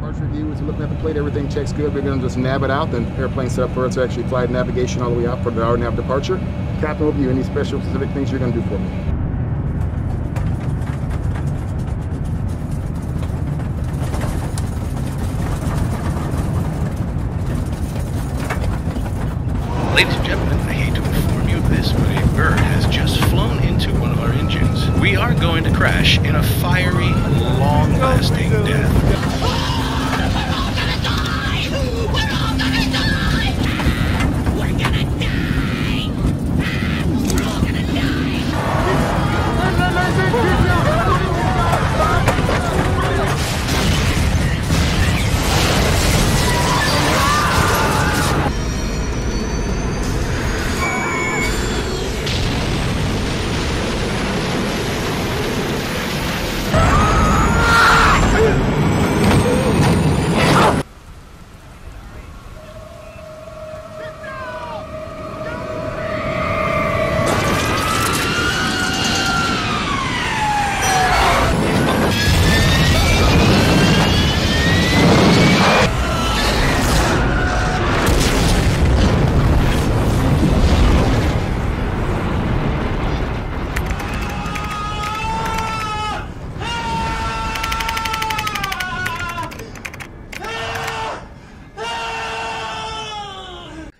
Departure view is looking at the plate, everything checks good. We're going to just nav it out, then airplane set up for us to actually fly navigation all the way out for the hour and a half departure. Captain, over you, any special specific things you're going to do for me? Ladies and gentlemen, I hate to inform you of this, but a bird has just flown into one of our engines. We are going to crash in a fiery, long-lasting death.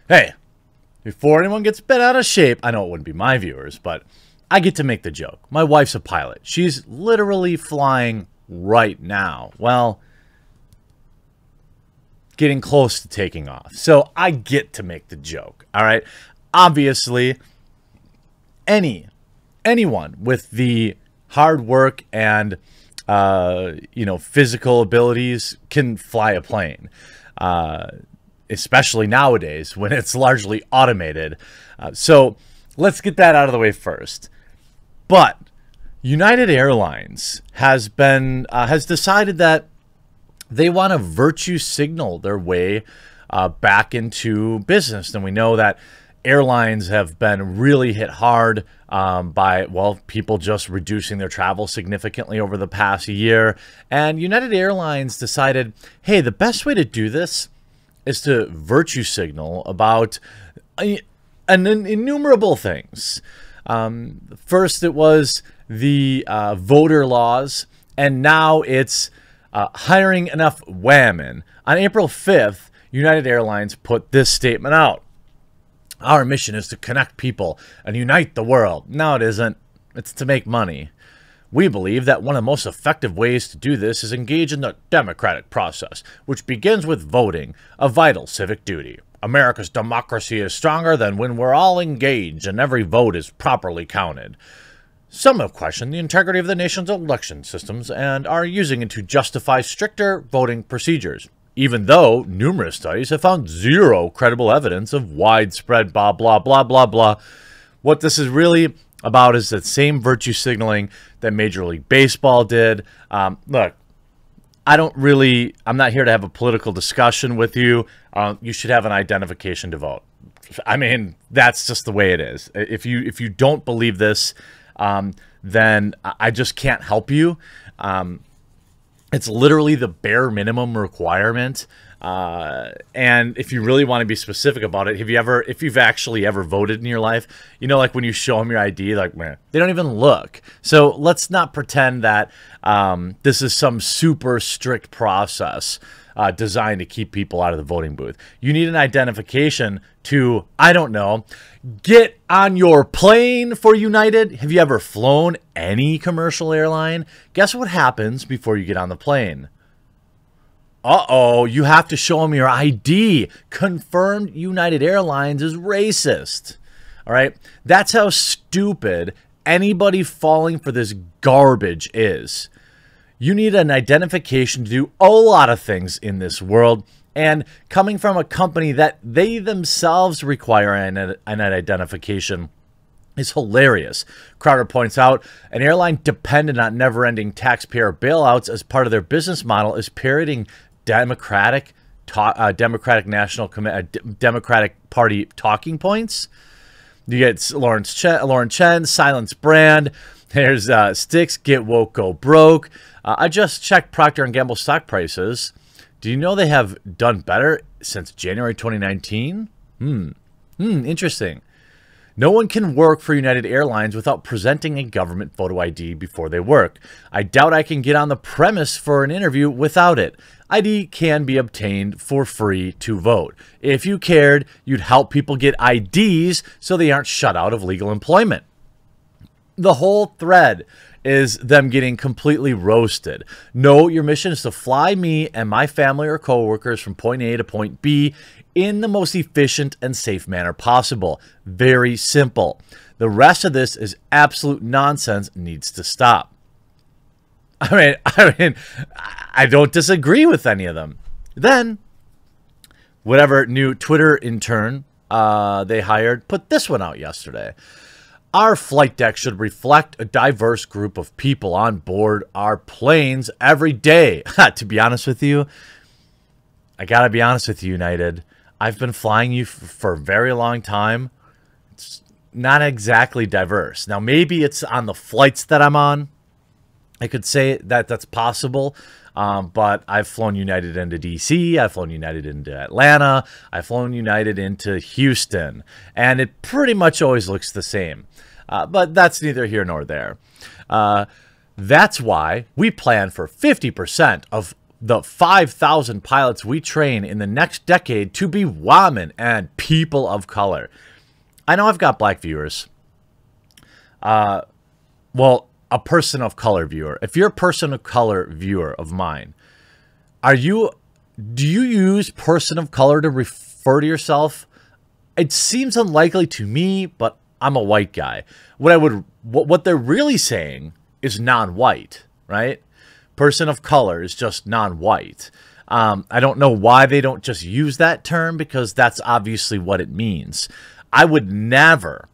Hey, before anyone gets bent out of shape, I know it wouldn't be my viewers, but I get to make the joke. My wife's a pilot. She's literally flying right now. Well, getting close to taking off. So I get to make the joke, all right? Obviously, anyone with the hard work and, physical abilities can fly a plane. Especially nowadays when it's largely automated. So let's get that out of the way first. But United Airlines has decided that they want to virtue signal their way back into business. And we know that airlines have been really hit hard by, well, people just reducing their travel significantly over the past year. And United Airlines decided, hey, the best way to do this is to virtue signal about innumerable things. First, it was the voter laws, and now it's hiring enough women. On April 5th, United Airlines put this statement out. Our mission is to connect people and unite the world. No, it isn't. It's to make money. We believe that one of the most effective ways to do this is engage in the democratic process, which begins with voting, a vital civic duty. America's democracy is stronger than when we're all engaged and every vote is properly counted. Some have questioned the integrity of the nation's election systems and are using it to justify stricter voting procedures, even though numerous studies have found zero credible evidence of widespread blah, blah, blah, blah, blah. What this is really about is that same virtue signaling that Major League Baseball did. Look, I'm not here to have a political discussion with you. You should have an identification to vote. I mean, that's just the way it is. If you don't believe this, then I just can't help you. It's literally the bare minimum requirement. And if you really want to be specific about it, if you've actually ever voted in your life, like when you show them your ID, like, man, they don't even look. So let's not pretend that this is some super strict process designed to keep people out of the voting booth. You need an identification to, I don't know, get on your plane for United. Have you ever flown any commercial airline? Guess what happens before you get on the plane? Uh-oh, you have to show them your ID. Confirmed United Airlines is racist. All right? That's how stupid anybody falling for this garbage is. You need an identification to do a lot of things in this world. And coming from a company that they themselves require an identification is hilarious. Crowder points out, an airline dependent on never-ending taxpayer bailouts as part of their business model is parroting Democratic Party talking points. You get Lauren Chen, Silence Brand. There's Sticks, Get Woke, Go Broke. I just checked Procter & Gamble stock prices Do you know they have done better since January 2019? Interesting. No one can work for United Airlines without presenting a government photo ID before they work. I doubt I can get on the premise for an interview without it. ID can be obtained for free to vote. If you cared, you'd help people get IDs so they aren't shut out of legal employment. The whole thread is them getting completely roasted. No, your mission is to fly me and my family or coworkers from point A to point B in the most efficient and safe manner possible. Very simple. The rest of this is absolute nonsense, needs to stop. I mean, I don't disagree with any of them. Then, whatever new Twitter intern they hired put this one out yesterday. Our flight deck should reflect a diverse group of people on board our planes every day. To be honest with you, I gotta be honest with you, United. I've been flying you for a very long time. It's not exactly diverse. Now, maybe it's on the flights that I'm on. I could say that that's possible. But I've flown United into DC, I've flown United into Atlanta, I've flown United into Houston, and it pretty much always looks the same. But that's neither here nor there. That's why we plan for 50% of the 5,000 pilots we train in the next decade to be women and people of color. I know I've got black viewers. Well, a person of color viewer. If you're a person of color viewer of mine, do you use person of color to refer to yourself? It seems unlikely to me, but I'm a white guy. What they're really saying is non-white, right? Person of color is just non-white. I don't know why they don't just use that term, because that's obviously what it means. I would never.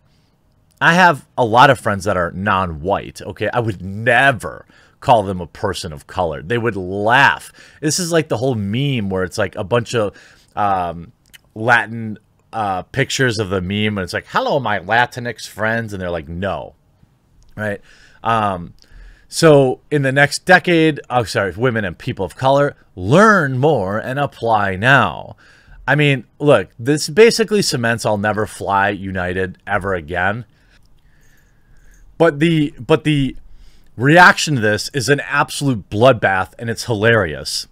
I have a lot of friends that are non-white, okay? I would never call them a person of color. They would laugh. This is like the whole meme where it's like a bunch of Latin pictures of the meme, and it's like, hello, my Latinx friends, and they're like, no, right? So in the next decade, women and people of color, learn more and apply now. I mean, look, this basically cements I'll never fly United ever again. But the reaction to this is an absolute bloodbath, and it's hilarious.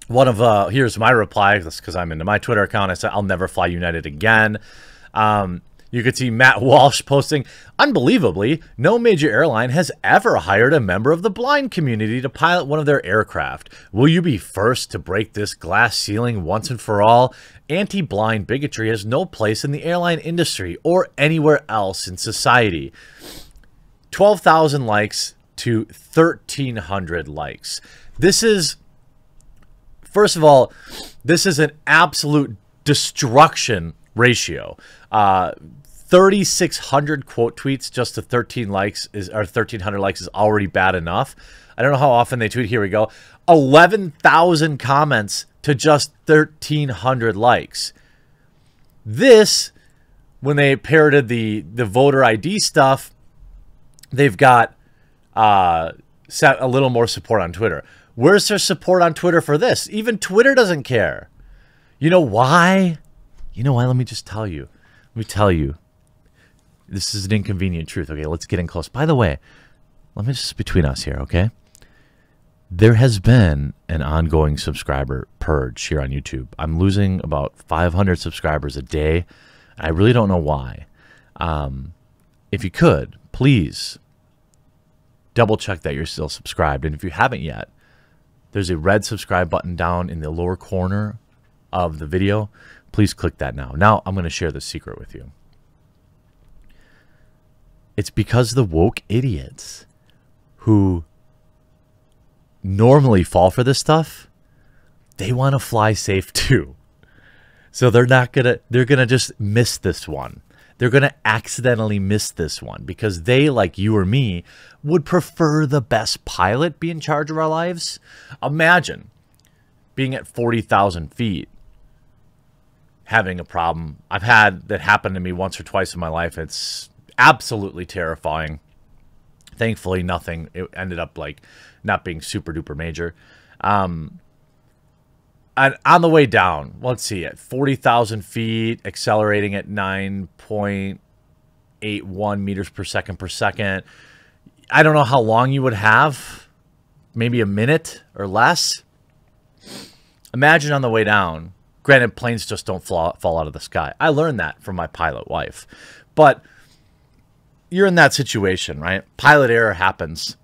Here's my reply, because I'm into my Twitter account. I said, I'll never fly United again. You could see Matt Walsh posting, unbelievably, no major airline has ever hired a member of the blind community to pilot one of their aircraft. Will you be first to break this glass ceiling once and for all? Anti-blind bigotry has no place in the airline industry or anywhere else in society. 12,000 likes to 1,300 likes. This is, first of all, this is an absolute destruction ratio. 3,600 quote tweets just to 1,300 likes is already bad enough. I don't know how often they tweet. Here we go. 11,000 comments to just 1,300 likes. This, when they parroted the voter ID stuff, they've got set a little more support on Twitter. Where's their support on Twitter for this? Even Twitter doesn't care. You know why? You know why? Let me just tell you. Let me tell you. This is an inconvenient truth. Okay, let's get in close. By the way, let me just, between us here, okay? There has been an ongoing subscriber purge here on YouTube. I'm losing about 500 subscribers a day. I really don't know why. If you could, please double check that you're still subscribed. And if you haven't yet, there's a red subscribe button down in the lower corner of the video. Please click that now. Now I'm going to share the secret with you. It's because the woke idiots who normally fall for this stuff, they want to fly safe too. So they're going to just miss this one. They're going to accidentally miss this one because they, like you or me, would prefer the best pilot be in charge of our lives. Imagine being at 40,000 feet, having a problem. I've had that happen to me once or twice in my life. It's absolutely terrifying. Thankfully, nothing. It ended up like not being super duper major. on the way down, let's see, at 40,000 feet, accelerating at 9.81 meters per second. I don't know how long you would have, maybe a minute or less. Imagine on the way down. Granted, planes just don't fall out of the sky. I learned that from my pilot wife. But you're in that situation, right? Pilot error happens.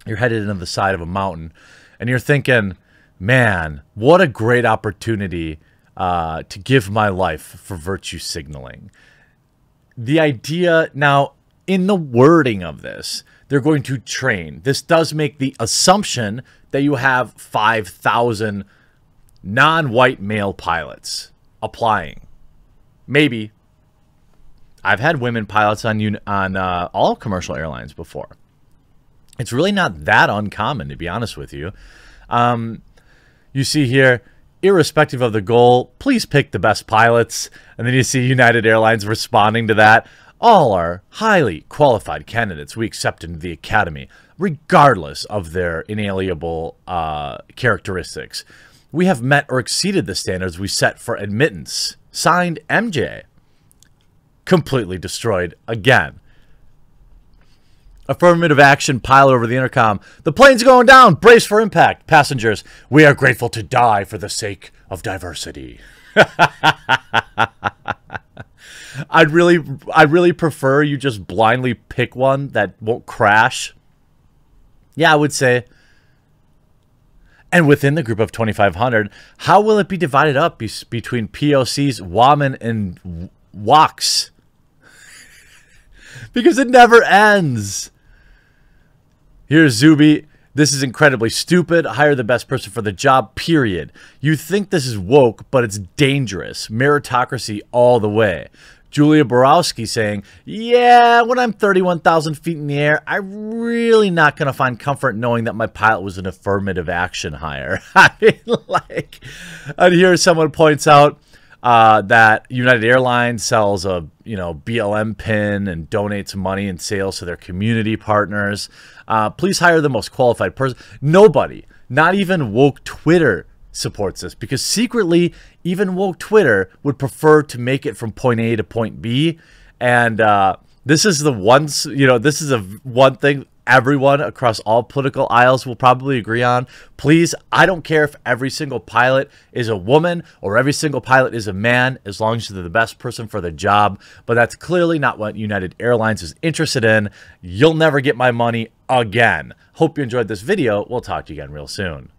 You're headed into the side of a mountain, and you're thinking, man, what a great opportunity to give my life for virtue signaling. The idea, now, in the wording of this, they're going to train. This does make the assumption that you have 5,000 non-white male pilots applying. Maybe. I've had women pilots on all commercial airlines before. It's really not that uncommon, to be honest with you. You see here, irrespective of the goal, please pick the best pilots. And then you see United Airlines responding to that. All are highly qualified candidates we accept into the academy, regardless of their inalienable characteristics. We have met or exceeded the standards we set for admittance. Signed, MJ. Completely destroyed again. Affirmative action pilot over the intercom. The plane's going down. Brace for impact. Passengers, we are grateful to die for the sake of diversity. I'd really prefer you just blindly pick one that won't crash. Yeah, I would say. And within the group of 2,500, how will it be divided up between POCs, WAMN, and WOCs? Because it never ends. Here's Zuby. This is incredibly stupid. Hire the best person for the job, period. You think this is woke, but it's dangerous. Meritocracy all the way. Julia Borowski saying, yeah, when I'm 31,000 feet in the air, I'm really not going to find comfort knowing that my pilot was an affirmative action hire. I mean, like, and here someone points out that United Airlines sells a BLM pin and donates money and sales to their community partners. Please hire the most qualified person. Nobody, not even woke Twitter, supports this, because secretly even woke Twitter would prefer to make it from point A to point B. And this is the this is one thing everyone across all political aisles will probably agree on. Please, I don't care if every single pilot is a woman or every single pilot is a man, as long as they're the best person for the job. But that's clearly not what United Airlines is interested in. You'll never get my money again. Hope you enjoyed this video. We'll talk to you again real soon.